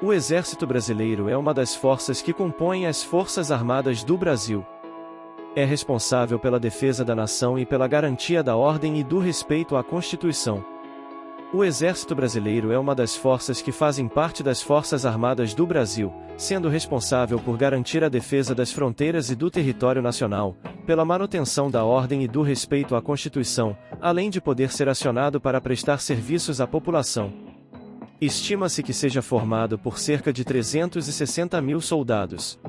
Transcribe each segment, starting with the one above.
O Exército Brasileiro é uma das forças que compõem as Forças Armadas do Brasil. É responsável pela defesa da nação e pela garantia da ordem e do respeito à Constituição. O Exército Brasileiro é uma das forças que fazem parte das Forças Armadas do Brasil, sendo responsável por garantir a defesa das fronteiras e do território nacional, pela manutenção da ordem e do respeito à Constituição, além de poder ser acionado para prestar serviços à população. Estima-se que seja formado por cerca de 360 mil soldados.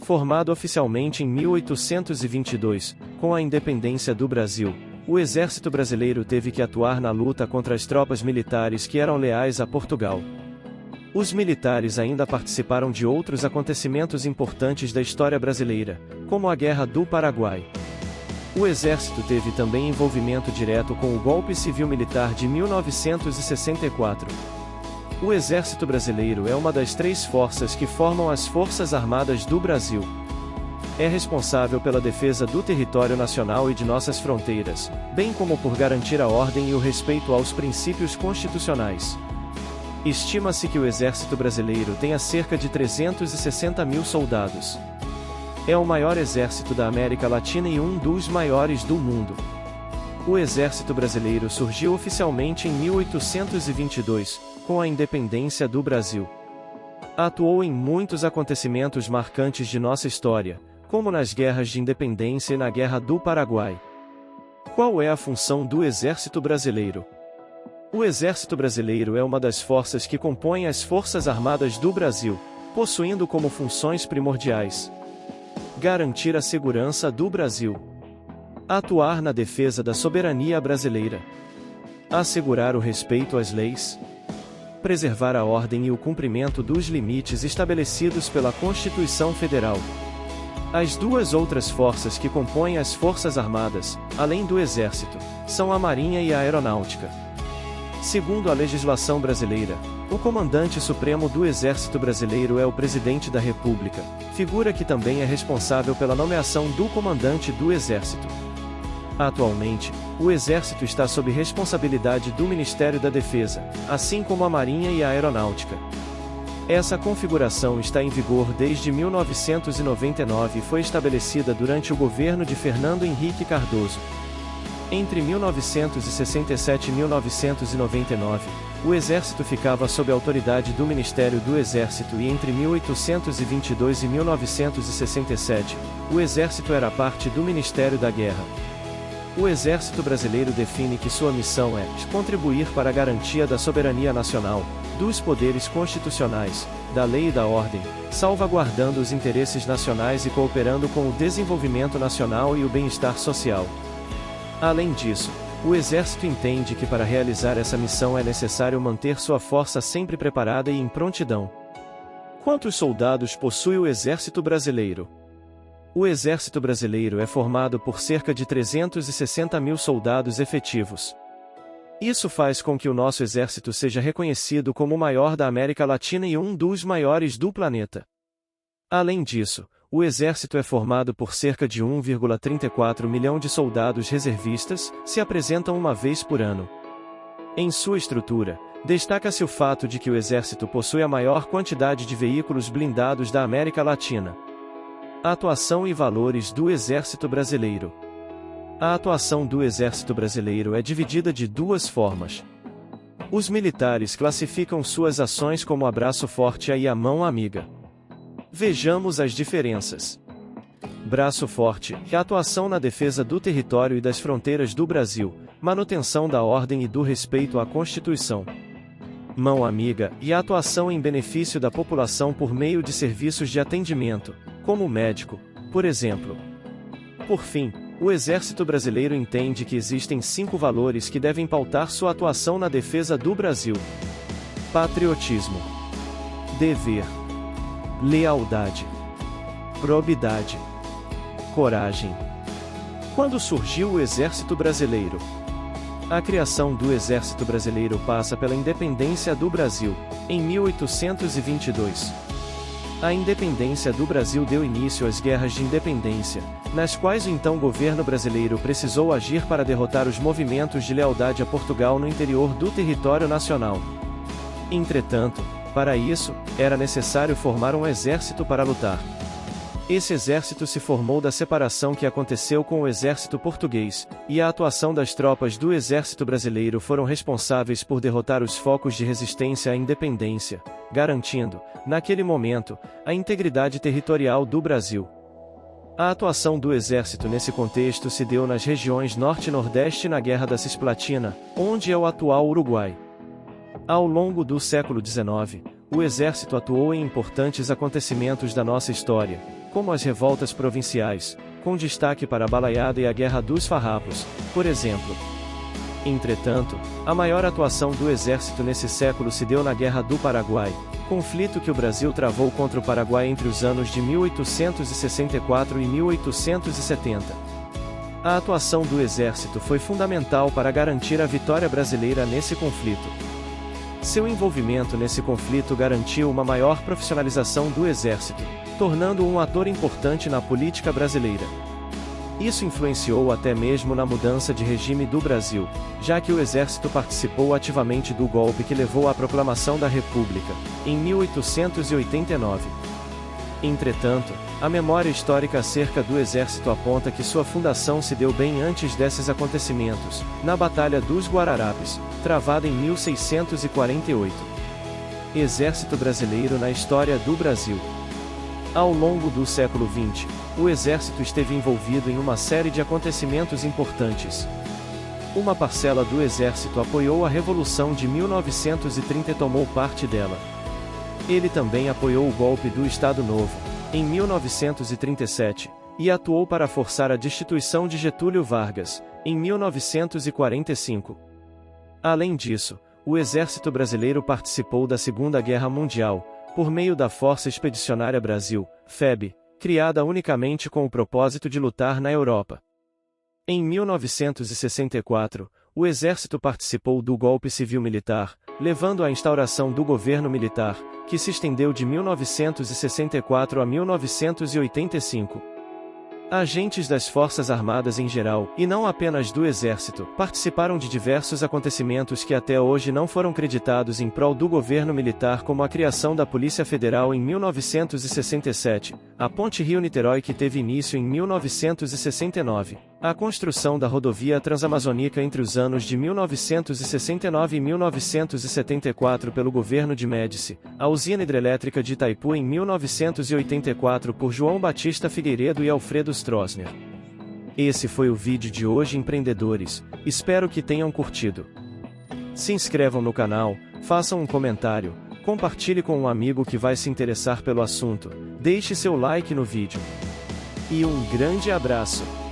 Formado oficialmente em 1822, com a independência do Brasil, o Exército Brasileiro teve que atuar na luta contra as tropas militares que eram leais a Portugal. Os militares ainda participaram de outros acontecimentos importantes da história brasileira, como a Guerra do Paraguai. O Exército teve também envolvimento direto com o golpe civil-militar de 1964. O Exército Brasileiro é uma das 3 forças que formam as Forças Armadas do Brasil. É responsável pela defesa do território nacional e de nossas fronteiras, bem como por garantir a ordem e o respeito aos princípios constitucionais. Estima-se que o Exército Brasileiro tenha cerca de 360 mil soldados. É o maior exército da América Latina e um dos maiores do mundo. O Exército Brasileiro surgiu oficialmente em 1822, com a independência do Brasil. Atuou em muitos acontecimentos marcantes de nossa história, como nas guerras de independência e na Guerra do Paraguai. Qual é a função do Exército Brasileiro? O Exército Brasileiro é uma das forças que compõem as Forças Armadas do Brasil, possuindo como funções primordiais: garantir a segurança do Brasil, atuar na defesa da soberania brasileira, assegurar o respeito às leis, preservar a ordem e o cumprimento dos limites estabelecidos pela Constituição Federal. As 2 outras forças que compõem as Forças Armadas, além do Exército, são a Marinha e a Aeronáutica. Segundo a legislação brasileira, o comandante supremo do Exército Brasileiro é o Presidente da República, figura que também é responsável pela nomeação do comandante do Exército. Atualmente, o Exército está sob responsabilidade do Ministério da Defesa, assim como a Marinha e a Aeronáutica. Essa configuração está em vigor desde 1999 e foi estabelecida durante o governo de Fernando Henrique Cardoso. Entre 1967 e 1999, o Exército ficava sob a autoridade do Ministério do Exército e entre 1822 e 1967, o Exército era parte do Ministério da Guerra. O Exército Brasileiro define que sua missão é contribuir para a garantia da soberania nacional, dos poderes constitucionais, da lei e da ordem, salvaguardando os interesses nacionais e cooperando com o desenvolvimento nacional e o bem-estar social. Além disso, o Exército entende que para realizar essa missão é necessário manter sua força sempre preparada e em prontidão. Quantos soldados possui o Exército Brasileiro? O Exército Brasileiro é formado por cerca de 360 mil soldados efetivos. Isso faz com que o nosso Exército seja reconhecido como o maior da América Latina e um dos maiores do planeta. Além disso, o Exército é formado por cerca de 1,34 milhão de soldados reservistas, se apresentam uma vez por ano. Em sua estrutura, destaca-se o fato de que o Exército possui a maior quantidade de veículos blindados da América Latina. Atuação e valores do Exército Brasileiro. A atuação do Exército Brasileiro é dividida de 2 formas. Os militares classificam suas ações como abraço forte e a mão amiga. Vejamos as diferenças. Braço forte é a atuação na defesa do território e das fronteiras do Brasil, manutenção da ordem e do respeito à Constituição. Mão amiga é a atuação em benefício da população por meio de serviços de atendimento, como o médico, por exemplo. Por fim, o Exército Brasileiro entende que existem 5 valores que devem pautar sua atuação na defesa do Brasil: patriotismo, dever, lealdade, probidade, coragem. Quando surgiu o Exército Brasileiro? A criação do Exército Brasileiro passa pela independência do Brasil, em 1822. A independência do Brasil deu início às guerras de independência, nas quais o então governo brasileiro precisou agir para derrotar os movimentos de lealdade a Portugal no interior do território nacional. Entretanto, Para isso, era necessário formar um exército para lutar. Esse exército se formou da separação que aconteceu com o exército português, e a atuação das tropas do exército brasileiro foram responsáveis por derrotar os focos de resistência à independência, garantindo, naquele momento, a integridade territorial do Brasil. A atuação do exército nesse contexto se deu nas regiões Norte e Nordeste na Guerra da Cisplatina, onde é o atual Uruguai. Ao longo do século XIX, o exército atuou em importantes acontecimentos da nossa história, como as revoltas provinciais, com destaque para a Balaiada e a Guerra dos Farrapos, por exemplo. Entretanto, a maior atuação do exército nesse século se deu na Guerra do Paraguai, conflito que o Brasil travou contra o Paraguai entre os anos de 1864 e 1870. A atuação do exército foi fundamental para garantir a vitória brasileira nesse conflito. Seu envolvimento nesse conflito garantiu uma maior profissionalização do exército, tornando-o um ator importante na política brasileira. Isso influenciou até mesmo na mudança de regime do Brasil, já que o exército participou ativamente do golpe que levou à proclamação da República, em 1889. Entretanto, a memória histórica acerca do exército aponta que sua fundação se deu bem antes desses acontecimentos, na Batalha dos Guararapes, travada em 1648. Exército Brasileiro na história do Brasil. Ao longo do século XX, o exército esteve envolvido em uma série de acontecimentos importantes. Uma parcela do exército apoiou a Revolução de 1930 e tomou parte dela. Ele também apoiou o golpe do Estado Novo, em 1937, e atuou para forçar a destituição de Getúlio Vargas, em 1945. Além disso, o exército brasileiro participou da Segunda Guerra Mundial, por meio da Força Expedicionária Brasil, FEB, criada unicamente com o propósito de lutar na Europa. Em 1964, o exército participou do golpe civil-militar, levando à instauração do governo militar, que se estendeu de 1964 a 1985. Agentes das Forças Armadas em geral, e não apenas do Exército, participaram de diversos acontecimentos que até hoje não foram creditados em prol do governo militar, como a criação da Polícia Federal em 1967, a Ponte Rio-Niterói que teve início em 1969, a construção da rodovia transamazônica entre os anos de 1969 e 1974 pelo governo de Médici, a usina hidrelétrica de Itaipu em 1984 por João Batista Figueiredo e Alfredo Stroessner. Esse foi o vídeo de hoje, empreendedores, espero que tenham curtido. Se inscrevam no canal, façam um comentário, compartilhe com um amigo que vai se interessar pelo assunto, deixe seu like no vídeo. E um grande abraço!